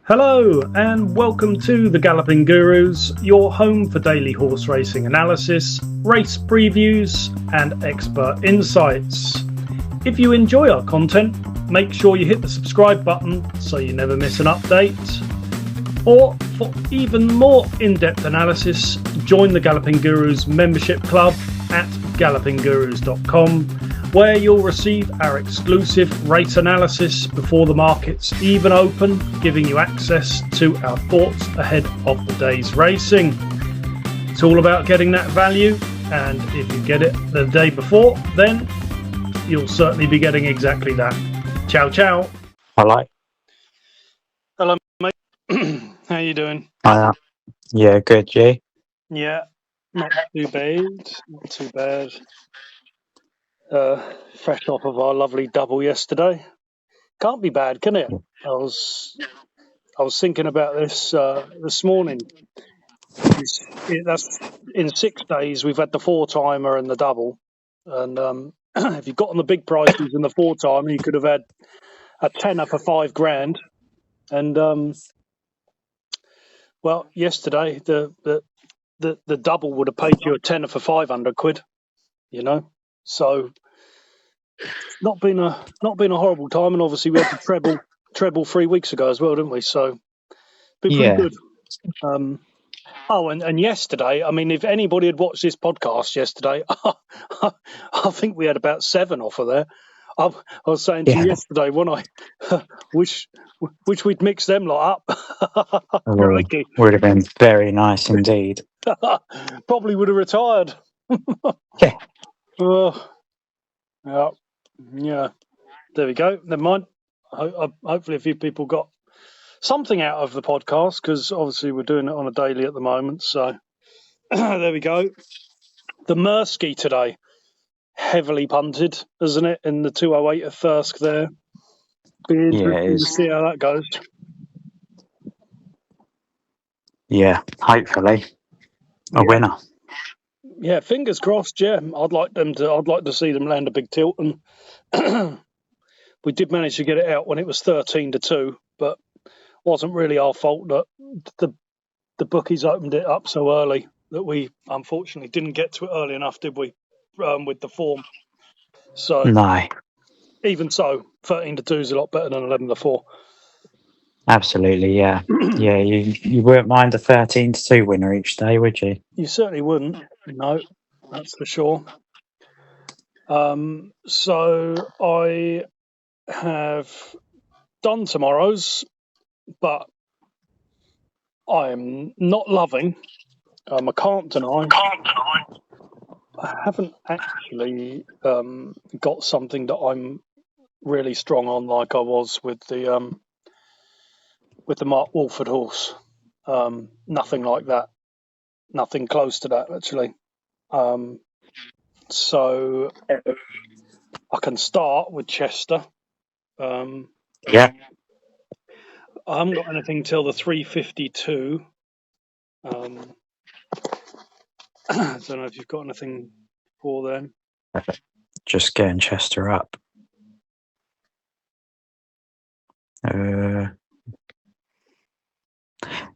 Hello and welcome to the Galloping Gurus, your home for daily horse racing analysis, race previews and expert insights. If you enjoy our content, make sure you hit the subscribe button so you never miss an update. Or for even more in-depth analysis, join the Galloping Gurus membership club at gallopinggurus.com, where you'll receive our exclusive race analysis before the markets even open, giving you access to our thoughts ahead of the day's racing. It's all about getting that value, and if you get it the day before, then you'll certainly be getting exactly that. Ciao, ciao. Hello. Hello, mate. How you doing? Yeah, good, you? Yeah, not too bad. Not too bad. Fresh off of our lovely double yesterday. Can't be bad, can it? I was thinking about this morning. That's in 6 days we've had the 4-timer and the double, and if you've got on the big prices in the 4-timer, you could have had a tenner for £5,000. And well, yesterday the double would have paid you a tenner for £500. You know, so not been a horrible time, and obviously we had the treble 3 weeks ago as well, didn't we? So been pretty good. And yesterday, I mean, if anybody had watched this podcast yesterday, I think we had about 7 off of there. I was saying to you yesterday, when I wish we'd mixed them lot up. Would have been very nice indeed. Probably would have retired. Yeah. Yeah. There we go. Never mind. Hopefully a few people got something out of the podcast, because obviously we're doing it on a daily at the moment. So there we go. The Mursky today, heavily punted, isn't it? In the 208 at Thirsk there. Be interesting to see how that goes. Yeah, hopefully a winner. Yeah, fingers crossed. Yeah, I'd like to see them land a big tilt, and we did manage to get it out when it was 13-2, but wasn't really our fault that the bookies opened it up so early that we unfortunately didn't get to it early enough, did we? With the form. So no. Even so, 13-2 is a lot better than 11-4. Absolutely, yeah. Yeah, you wouldn't mind a 13-2 winner each day, would you? You certainly wouldn't. No, that's for sure. So I have done tomorrow's, but I'm not loving. I can't deny. I haven't actually got something that I'm really strong on, like I was with the Mark Wolford horse. Nothing like that. Nothing close to that, actually. So I can start with Chester. Yeah. I haven't got anything till the 352. I don't know if you've got anything for then. Just getting Chester up.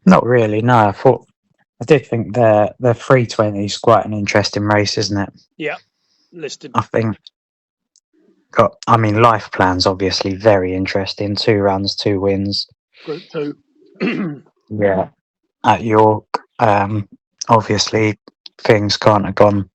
Not really, no. I did think the 320 is quite an interesting race, isn't it? Yeah, listed. I think. Life Plan's obviously very interesting. 2 runs, 2 wins. Group 2. Yeah. At York, obviously things can't have gone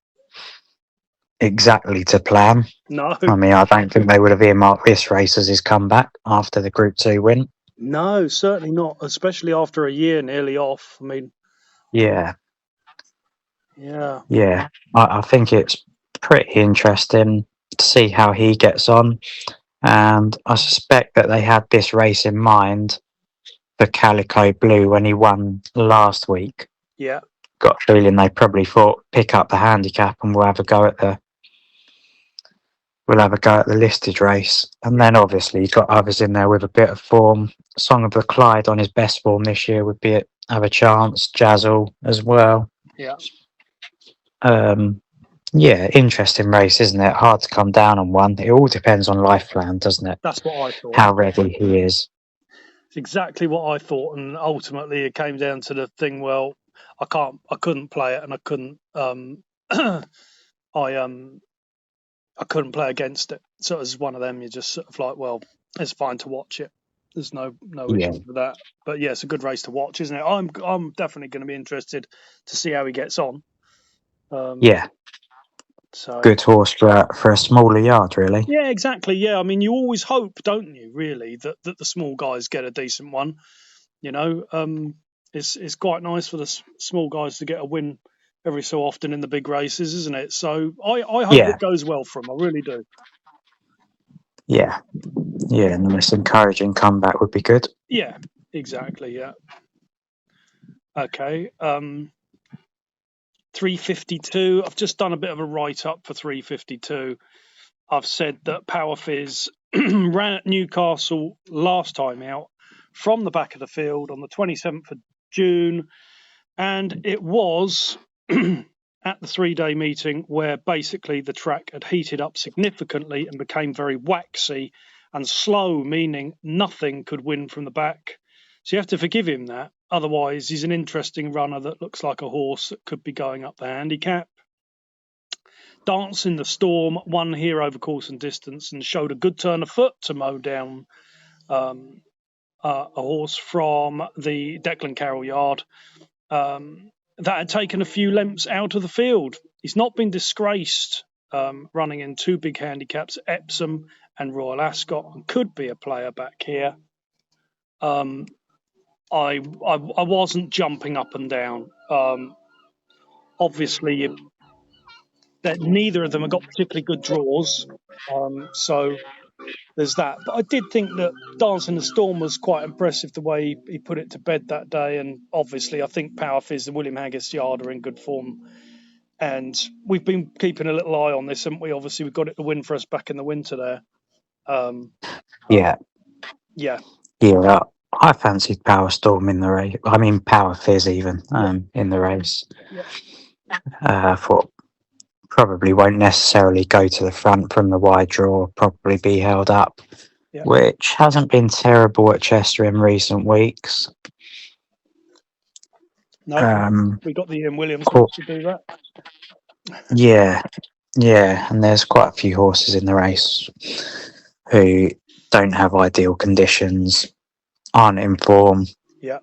exactly to plan. No. I don't think they would have earmarked this race as his comeback after the Group 2 win. No, certainly not, especially after a year nearly off. Yeah. Yeah. I think it's pretty interesting to see how he gets on, and I suspect that they had this race in mind for Calico Blue when he won last week. Yeah. Got a feeling they probably thought, pick up the handicap and we'll have a go at the listed race. And then obviously you've got others in there with a bit of form. Song of the Clyde on his best form this year would have a chance. Jazzle as well. Yeah. Yeah, interesting race, isn't it? Hard to come down on one. It all depends on Life Plan, doesn't it? That's what I thought. How ready he is. It's exactly what I thought, and ultimately it came down to the thing. Well, I couldn't play it, and I couldn't. I couldn't play against it. So it was one of them. You're just sort of like, well, it's fine to watch it. There's no Yeah, issue with that. But yeah, it's a good race to watch, isn't it? I'm definitely going to be interested to see how he gets on. yeah, So good horse for a smaller yard, really. yeah, exactly. Yeah, I mean, you always hope, don't you? Really, that the small guys get a decent one. You know, it's quite nice for the small guys to get a win every so often in the big races, isn't it? So I hope Yeah, it goes well for him. I really do. yeah, yeah. And a nice encouraging comeback would be good. Yeah, exactly. Yeah. Okay. 352. I've just done a bit of a write up for 352. I've said that Power Fizz ran at Newcastle last time out from the back of the field on the 27th of June, and it was at the 3-day meeting where basically the track had heated up significantly and became very waxy and slow, meaning nothing could win from the back. So you have to forgive him that. Otherwise, he's an interesting runner that looks like a horse that could be going up the handicap. Dance in the Storm won here over course and distance and showed a good turn of foot to mow down a horse from the Declan Carroll yard that had taken a few lengths out of the field. He's not been disgraced running in two big handicaps, Epsom and Royal Ascot, and could be a player back here. I wasn't jumping up and down. Obviously, that neither of them have got particularly good draws, so there's that. But I did think that Dance in the Storm was quite impressive the way he put it to bed that day, and obviously I think Power Fizz and William Haggas Yard are in good form. And we've been keeping a little eye on this, haven't we? Obviously, we've got it to win for us back in the winter there. Yeah, Yeah. yeah. I fancied Power Storm in the race. I mean, Power Fizz even in the race. Yeah. I thought probably won't necessarily go to the front from the wide draw. Probably be held up, Yeah. which hasn't been terrible at Chester in recent weeks. No, we got the Ian Williams Cool. to do that. Yeah, and there's quite a few horses in the race who don't have ideal conditions, aren't in form. Yeah.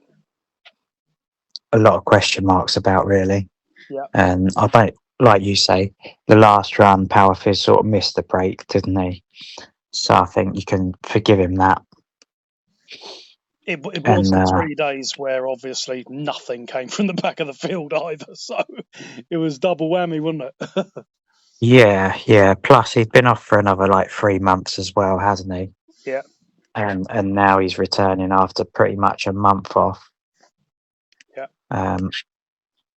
A lot of question marks about, really. Yeah. And I don't, like you say, the last run, Power Fizz sort of missed the break, didn't he? So I think you can forgive him that. It wasn't 3 days where obviously nothing came from the back of the field either. So it was double whammy, wasn't it? Yeah. Plus, he'd been off for another 3 months as well, hasn't he? Yeah. And now he's returning after pretty much a month off. Yeah.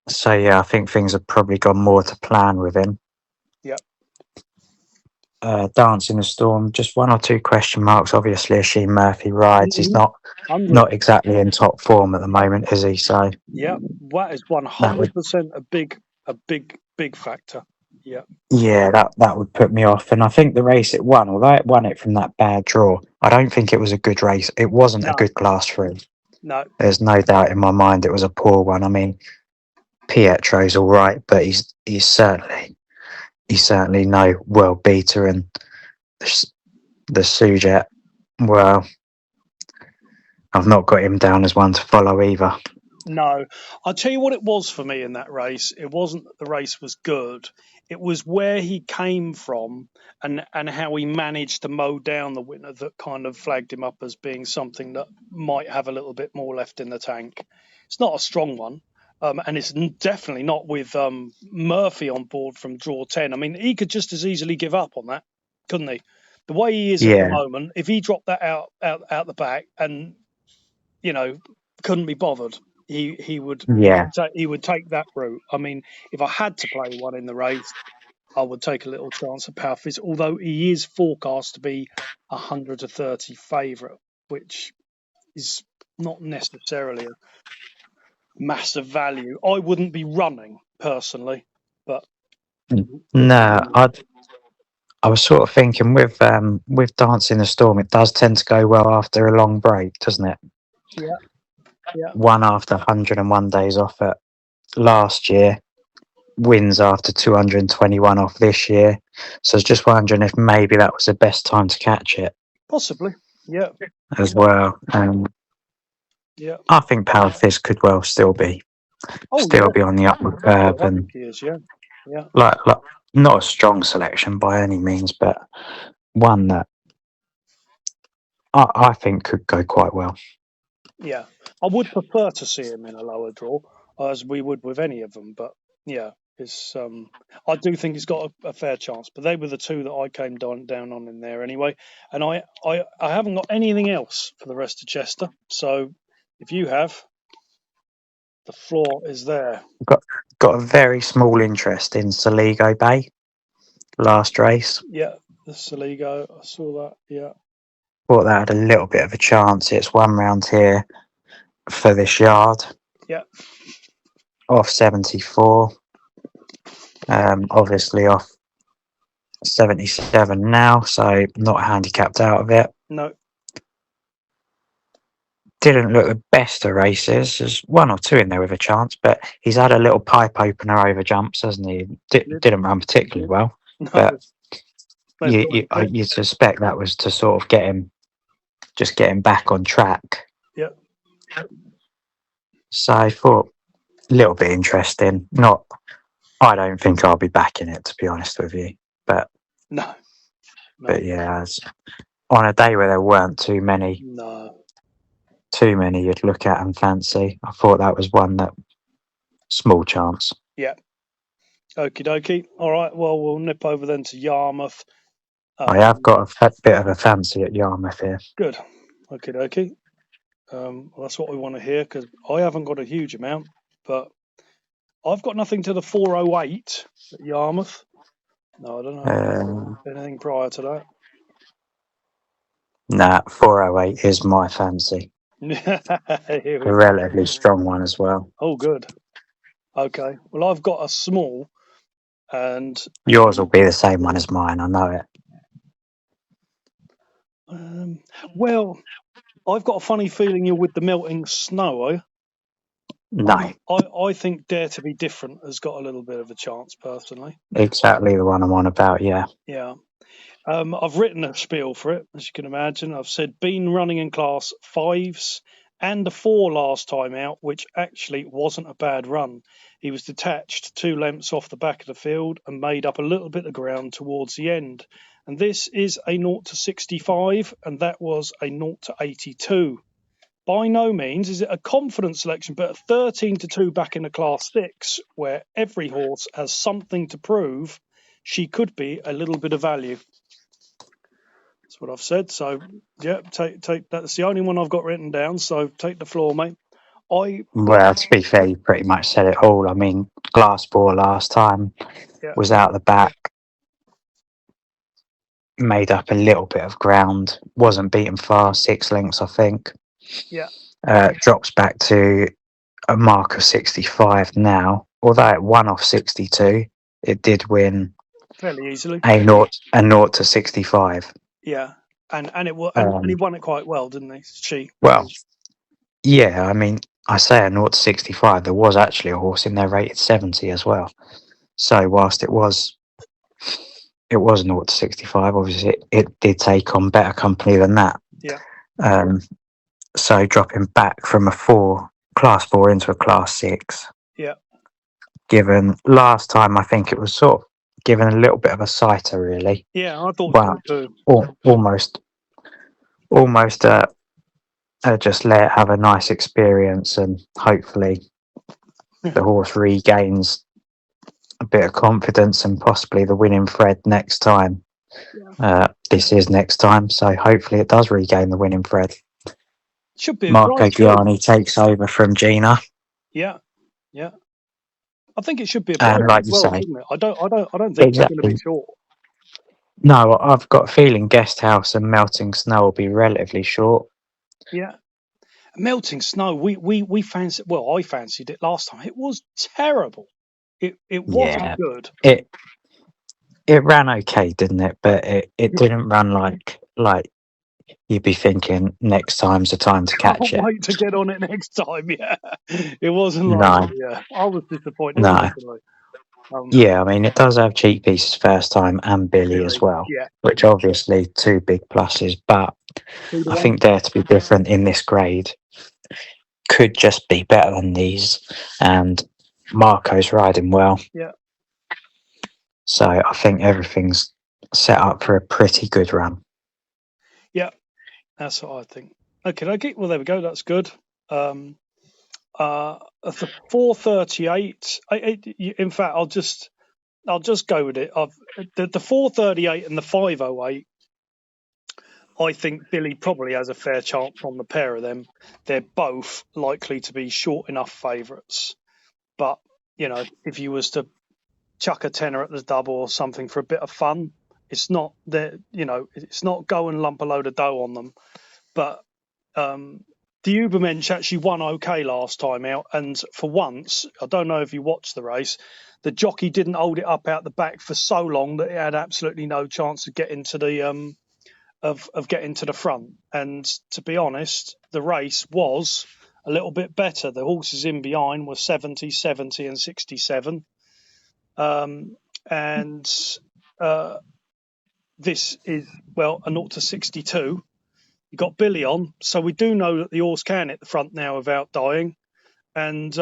So yeah, I think things have probably gone more to plan with him. Yeah. Dance in the Storm, just one or two question marks. Obviously, Oisin Murphy rides. He's not exactly in top form at the moment, is he? So yeah, that is 100% a big factor. Yeah. Yeah, that would put me off. And I think the race it won, although it won it from that bad draw, I don't think it was a good race. It wasn't a good Class 3. No. There's no doubt in my mind it was a poor one. I mean, Pietro's all right, but he's certainly no world beater, and the Sujet, well, I've not got him down as one to follow either. No, I'll tell you what it was for me in that race. It wasn't that the race was good. It was where he came from and how he managed to mow down the winner that kind of flagged him up as being something that might have a little bit more left in the tank. It's not a strong one. And it's definitely not with Murphy on board from draw 10. I mean, he could just as easily give up on that, couldn't he? The way he is at the moment, if he dropped that out the back and, couldn't be bothered, he would take that route. I mean, if I had to play one in the race, I would take a little chance at Power Fizz, although he is forecast to be 130 favourite, which is not necessarily a massive value. I wouldn't be running personally, but no, I was sort of thinking with Dance in the Storm, it does tend to go well after a long break, doesn't it? Yeah, yeah. Won after 101 days off it last year. Wins after 221 off this year. So I was just wondering if maybe that was the best time to catch it Possibly. Yeah, as well. yeah. I think Power Fist could well still be Oh, yeah. on the upward Oh, curve, I and think he is. Yeah, yeah, like not a strong selection by any means, but one that I think could go quite well. yeah. I would prefer to see him in a lower draw, as we would with any of them. But yeah, it's. I do think he's got a fair chance. But they were the two that I came down on in there anyway. And I haven't got anything else for the rest of Chester. So if you have, the floor is there. Got a very small interest in Saligo Bay last race. Yeah, the Saligo. I saw that. Yeah. Thought that had a little bit of a chance. It's one round here for this yard. Yeah. Off 74. Obviously off 77 now, so not handicapped out of it. No. Didn't look the best of races. There's one or two in there with a chance, but he's had a little pipe opener over jumps, hasn't he? Didn't run particularly well, No. but They've you suspect that was to sort of get him back on track. Yeah. So I thought a little bit interesting. I don't think I'll be backing it, to be honest with you. But No. but yeah, on a day where there weren't too many you'd look at and fancy, I thought that was one that small chance. Yeah. Okie dokie. All right. Well, we'll nip over then to Yarmouth. I have got a bit of a fancy at Yarmouth here. Good. Okie dokie. Well, that's what we want to hear, because I haven't got a huge amount, but I've got nothing to the 408 at Yarmouth. No, I don't know anything prior to that. Nah, 408 is my fancy. A relatively strong one as well. Oh, good. Okay. Well, I've got a small, and yours will be the same one as mine. I know it. Well, I've got a funny feeling you're with the melting snow, are you? No. I think Dare to Be Different has got a little bit of a chance, personally. Exactly the one I'm on about, yeah. Yeah. I've written a spiel for it, as you can imagine. I've said been running in class 5s and a 4 last time out, which actually wasn't a bad run. He was detached 2 lengths off the back of the field and made up a little bit of ground towards the end. And this is a 0 to 65, and that was a 0 to 82. By no means is it a confident selection, but a 13 to 2 back in a class 6, where every horse has something to prove, she could be a little bit of value. That's what I've said. So, yeah, take that's the only one I've got written down. So take the floor, mate. Well, to be fair, you pretty much said it all. I mean, Glassbore last time was out the back, made up a little bit of ground, wasn't beaten far, 6 lengths, I think. Yeah. Drops back to a mark of 65 now. Although it won off 62, it did win fairly easily. A 0 to 65. Yeah, and he won it quite well, didn't he? Well, yeah. I mean, I say a 0 to 65. There was actually a horse in there rated 70 as well. So whilst it was 0 to 65, obviously it did take on better company than that. Yeah. So dropping back from a class 4 into a class 6. Yeah. Given last time, I think it was sort of given a little bit of a sighter, really. Yeah, I thought so too. Almost just let it have a nice experience, and hopefully the horse regains a bit of confidence and possibly the winning thread next time. Yeah. This is next time, so hopefully it does regain the winning thread. Should be. Marco Gianni takes over from Gina. Yeah, yeah. I think it should be a and like you say, shouldn't it? I don't think it's going to be short. No, I've got a feeling Guest House and Melting Snow will be relatively short. Yeah. Melting Snow, we fancied. Well, I fancied it last time. It was terrible. It wasn't good. It ran okay, didn't it? But it didn't run like you'd be thinking next time's the time to catch Can't it. wait to get on it next time. Yeah, it wasn't like No. that, yeah. I was disappointed. No. Personally. Yeah, I mean, it does have cheek pieces first time and Billy as well, Yeah, which obviously two big pluses, but I think they're to be different in this grade. Could just be better than these, and Marco's riding well. Yeah. So I think everything's set up for a pretty good run. Yeah, that's what I think. Okay. Well, there we go. That's good. The 438. In fact, I'll just go with it. The 438 and the 508. I think Billy probably has a fair chance on the pair of them. They're both likely to be short enough favourites. But, if you was to chuck a tenner at the double or something for a bit of fun, it's not that, it's not go and lump a load of dough on them. But the Ubermensch actually won okay last time out. And for once, I don't know if you watched the race, the jockey didn't hold it up out the back for so long that it had absolutely no chance of getting to the of getting to the front. And to be honest, the race was a little bit better. The horses in behind were 70, 70 and 67. This is, a 0 to 62. You got Billy on, so we do know that the horse can hit the front now without dying. And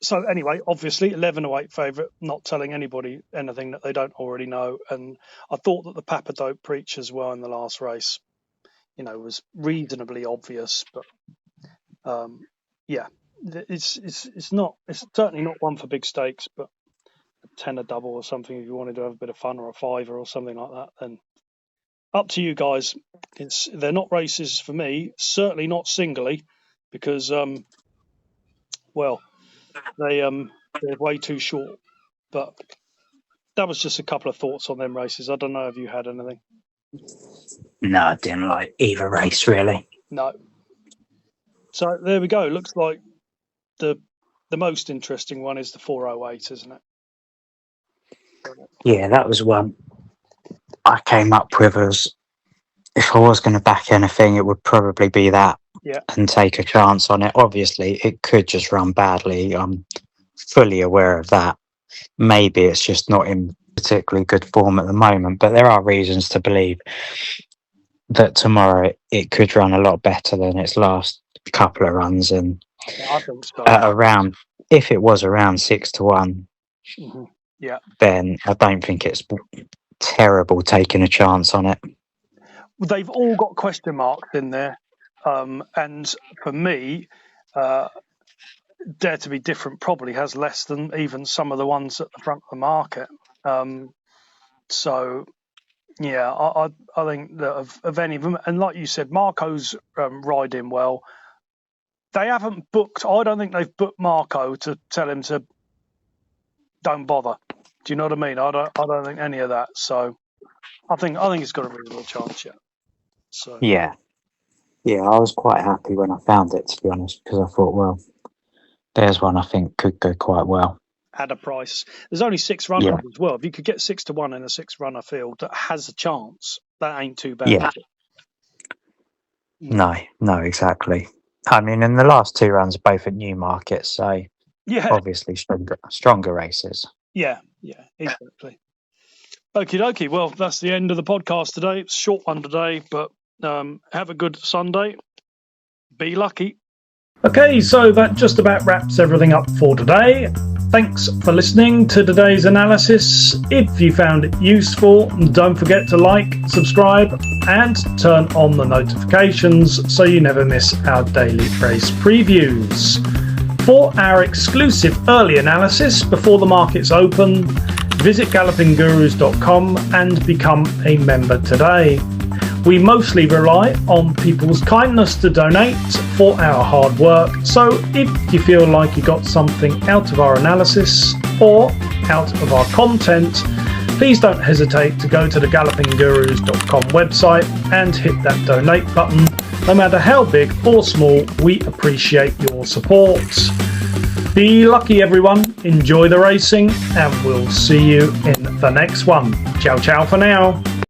so anyway, obviously 11-8 favourite, not telling anybody anything that they don't already know. And I thought that the Papadope Preach as well in the last race, was reasonably obvious. But it's certainly not one for big stakes, but a tenner double or something if you wanted to have a bit of fun, or a fiver or something like that. Then up to you guys. They're not races for me, certainly not singly, because they're way too short. But that was just a couple of thoughts on them races. I don't know if you had anything. No, I didn't like either race really. No. So there we go. Looks like the most interesting one is the 408, isn't it? Yeah, that was one I came up with as if I was going to back anything, it would probably be that. Yeah. And take a chance on it. Obviously, it could just run badly. I'm fully aware of that. Maybe it's just not in particularly good form at the moment, but there are reasons to believe that tomorrow it could run a lot better than its last couple of runs. And I think so. Around, if it was around 6 to 1, mm-hmm. Yeah, then I don't think it's terrible taking a chance on it. They've all got question marks in there. And for me, Dare to Be Different probably has less than even some of the ones at the front of the market. So, yeah, I think that of any of them, and like you said, Marco's riding well. They haven't booked. I don't think they've booked Marco to tell him to don't bother. Do you know what I mean? I don't think any of that. So, I think he's got a reasonable chance yet. So yeah, I was quite happy when I found it, to be honest, because I thought, well, there's one I think could go quite well. At a price. There's only 6 runners as well. If you could get 6 to 1 in a 6-runner field that has a chance, that ain't too bad. Yeah. No, exactly. I mean, in the last 2 runs, both at Newmarket, so obviously stronger races. Yeah, exactly. Okie dokie. Well, that's the end of the podcast today. It's a short one today, but have a good Sunday. Be lucky. Okay, so that just about wraps everything up for today. Thanks for listening to today's analysis. If you found it useful, don't forget to like, subscribe, and turn on the notifications so you never miss our daily race previews. For our exclusive early analysis before the markets open, visit gallopinggurus.com and become a member today. We mostly rely on people's kindness to donate for our hard work, so if you feel like you got something out of our analysis or out of our content, please don't hesitate to go to the gallopinggurus.com website and hit that donate button. No matter how big or small, we appreciate your support. Be lucky, everyone. Enjoy the racing, and we'll see you in the next one. Ciao, ciao for now.